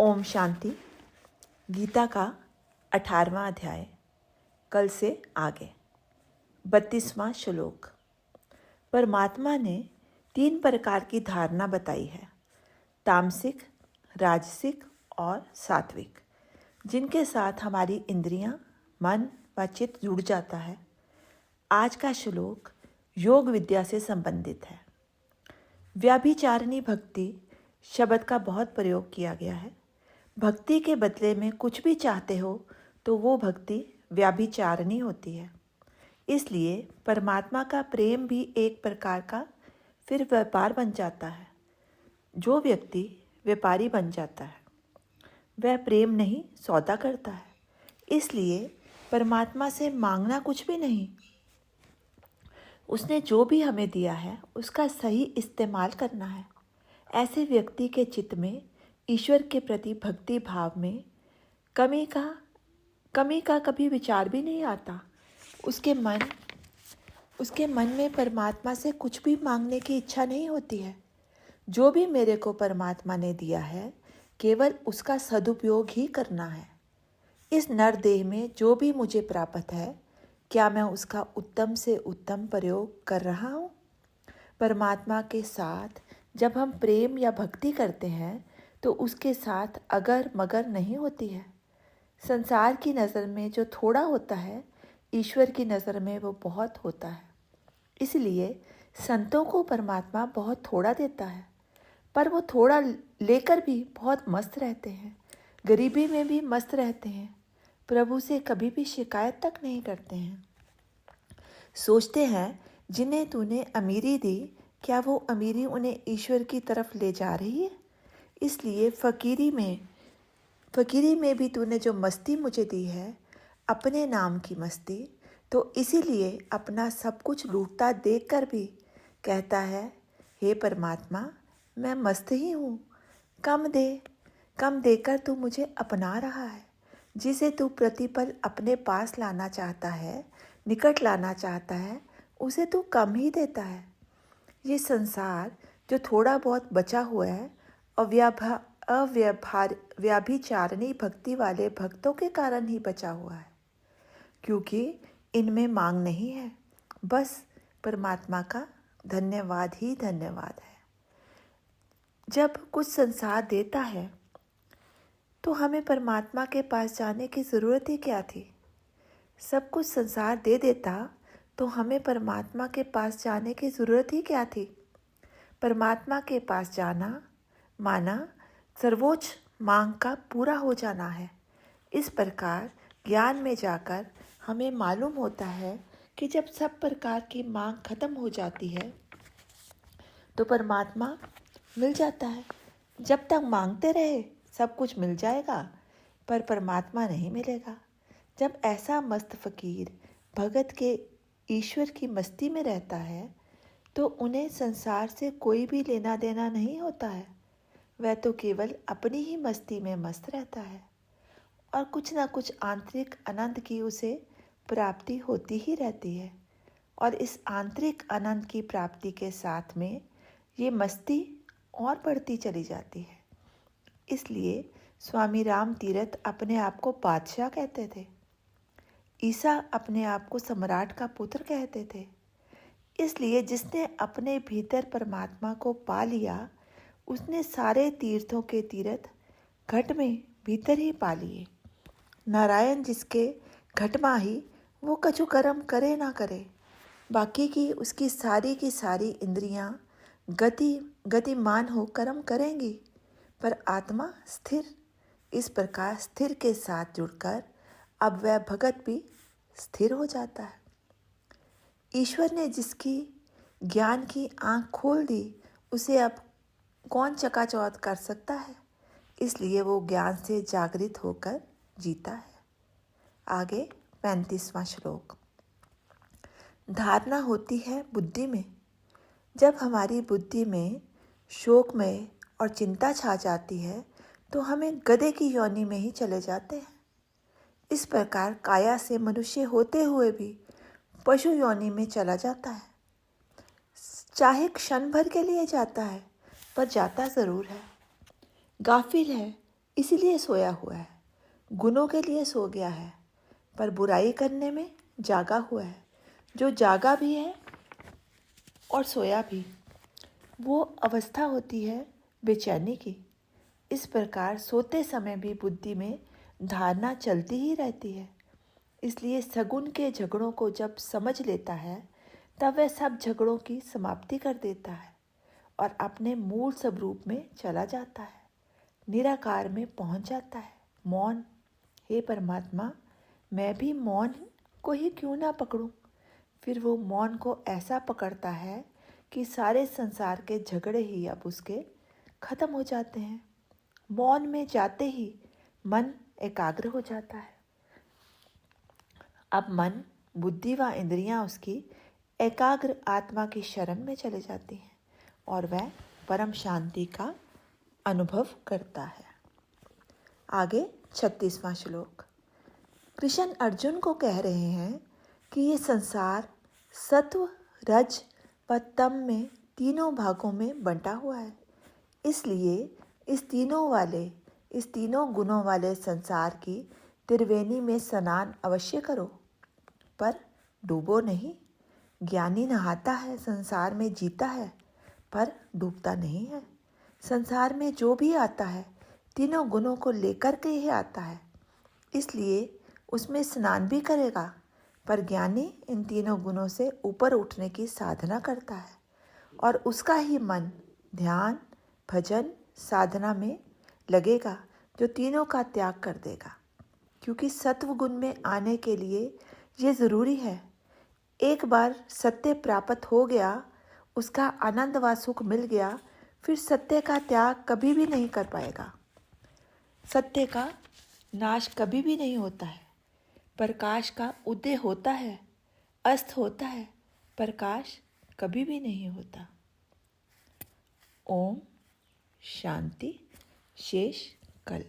ओम शांति। गीता का 18वां अध्याय, कल से आगे। 32वां श्लोक। परमात्मा ने 3 प्रकार की धारणा बताई है, तामसिक, राजसिक और सात्विक, जिनके साथ हमारी इंद्रियां, मन व चित्त जुड़ जाता है। आज का श्लोक योग विद्या से संबंधित है। व्याभिचारिणी भक्ति शब्द का बहुत प्रयोग किया गया है। भक्ति के बदले में कुछ भी चाहते हो तो वो भक्ति व्याभिचारिणी होती है। इसलिए परमात्मा का प्रेम भी एक प्रकार का फिर व्यापार बन जाता है। जो व्यक्ति व्यापारी बन जाता है वह प्रेम नहीं सौदा करता है। इसलिए परमात्मा से मांगना कुछ भी नहीं, उसने जो भी हमें दिया है उसका सही इस्तेमाल करना है। ऐसे व्यक्ति के चित्त में ईश्वर के प्रति भक्ति भाव में कमी का कभी विचार भी नहीं आता। उसके मन में परमात्मा से कुछ भी मांगने की इच्छा नहीं होती है। जो भी मेरे को परमात्मा ने दिया है केवल उसका सदुपयोग ही करना है। इस नर देह में जो भी मुझे प्राप्त है, क्या मैं उसका उत्तम से उत्तम प्रयोग कर रहा हूँ? परमात्मा के साथ जब हम प्रेम या भक्ति करते हैं तो उसके साथ अगर मगर नहीं होती है। संसार की नज़र में जो थोड़ा होता है, ईश्वर की नज़र में वो बहुत होता है। इसलिए संतों को परमात्मा बहुत थोड़ा देता है, पर वो थोड़ा लेकर भी बहुत मस्त रहते हैं। गरीबी में भी मस्त रहते हैं, प्रभु से कभी भी शिकायत तक नहीं करते हैं। सोचते हैं जिन्हें तूने अमीरी दी, क्या वो अमीरी उन्हें ईश्वर की तरफ ले जा रही है? इसलिए फकीरी में भी तूने जो मस्ती मुझे दी है, अपने नाम की मस्ती, तो इसीलिए अपना सब कुछ लूटता देखकर भी कहता है, हे परमात्मा मैं मस्त ही हूँ, कम देकर तू मुझे अपना रहा है। जिसे तू प्रतिपल अपने पास लाना चाहता है, निकट लाना चाहता है, उसे तू कम ही देता है। ये संसार जो थोड़ा बहुत बचा हुआ है व्याभिचारिणी भक्ति वाले भक्तों के कारण ही बचा हुआ है, क्योंकि इनमें मांग नहीं है। बस परमात्मा का धन्यवाद ही धन्यवाद है। जब कुछ संसार देता है तो हमें परमात्मा के पास जाने की ज़रूरत ही क्या थी? सब कुछ संसार दे देता तो हमें परमात्मा के पास जाने की ज़रूरत ही क्या थी? परमात्मा के पास जाना माना सर्वोच्च मांग का पूरा हो जाना है। इस प्रकार ज्ञान में जाकर हमें मालूम होता है कि जब सब प्रकार की मांग खत्म हो जाती है तो परमात्मा मिल जाता है। जब तक मांगते रहे सब कुछ मिल जाएगा, पर परमात्मा नहीं मिलेगा। जब ऐसा मस्त फकीर भगत के ईश्वर की मस्ती में रहता है तो उन्हें संसार से कोई भी लेना देना नहीं होता है। वह तो केवल अपनी ही मस्ती में मस्त रहता है और कुछ ना कुछ आंतरिक आनंद की उसे प्राप्ति होती ही रहती है। और इस आंतरिक आनंद की प्राप्ति के साथ में ये मस्ती और बढ़ती चली जाती है। इसलिए स्वामी राम तीरथ अपने आप को बादशाह कहते थे। ईसा अपने आप को सम्राट का पुत्र कहते थे। इसलिए जिसने अपने भीतर परमात्मा को पा लिया, उसने सारे तीर्थों के तीर्थ घट में भीतर ही पा लिए। नारायण जिसके घट माही, वो कछु कर्म करे ना करे, बाकी की उसकी सारी इंद्रियां गतिमान हो कर्म करेंगी, पर आत्मा स्थिर। इस प्रकार स्थिर के साथ जुड़कर अब वह भगत भी स्थिर हो जाता है। ईश्वर ने जिसकी ज्ञान की आँख खोल दी, उसे अब कौन चकाचौंध कर सकता है? इसलिए वो ज्ञान से जागृत होकर जीता है। आगे 35वां श्लोक। धारणा होती है बुद्धि में। जब हमारी बुद्धि में शोकमय और चिंता छा जाती है तो हमें गधे की योनि में ही चले जाते हैं। इस प्रकार काया से मनुष्य होते हुए भी पशु योनि में चला जाता है। चाहे क्षण भर के लिए जाता है, पर जाता ज़रूर है। गाफिल है, इसीलिए सोया हुआ है, गुणों के लिए सो गया है, पर बुराई करने में जागा हुआ है। जो जागा भी है और सोया भी, वो अवस्था होती है बेचैनी की। इस प्रकार सोते समय भी बुद्धि में धारणा चलती ही रहती है। इसलिए सगुन के झगड़ों को जब समझ लेता है तब वह सब झगड़ों की समाप्ति कर देता है और अपने मूल स्वरूप में चला जाता है, निराकार में पहुंच जाता है। मौन, हे परमात्मा, मैं भी मौन को ही क्यों ना पकड़ूं। फिर वो मौन को ऐसा पकड़ता है कि सारे संसार के झगड़े ही अब उसके खत्म हो जाते हैं। मौन में जाते ही मन एकाग्र हो जाता है। अब मन, बुद्धि व इंद्रियां उसकी एकाग्र आत्मा की शरण में चले जाती हैं और वह परम शांति का अनुभव करता है। आगे 36वां श्लोक। कृष्ण अर्जुन को कह रहे हैं कि ये संसार सत्व, रज व तम में तीनों भागों में बंटा हुआ है। इसलिए इस तीनों गुणों वाले संसार की त्रिवेणी में स्नान अवश्य करो, पर डूबो नहीं। ज्ञानी नहाता है, संसार में जीता है, पर डूबता नहीं है। संसार में जो भी आता है तीनों गुणों को लेकर के ही आता है, इसलिए उसमें स्नान भी करेगा, पर ज्ञानी इन तीनों गुणों से ऊपर उठने की साधना करता है और उसका ही मन ध्यान, भजन, साधना में लगेगा, जो तीनों का त्याग कर देगा। क्योंकि सत्व गुण में आने के लिए ये ज़रूरी है, एक बार सत्य प्राप्त हो गया, उसका आनंद व सुख मिल गया, फिर सत्य का त्याग कभी भी नहीं कर पाएगा। सत्य का नाश कभी भी नहीं होता है। प्रकाश का उदय होता है, अस्त होता है, प्रकाश कभी भी नहीं होता। ओम शांति। शेष कल।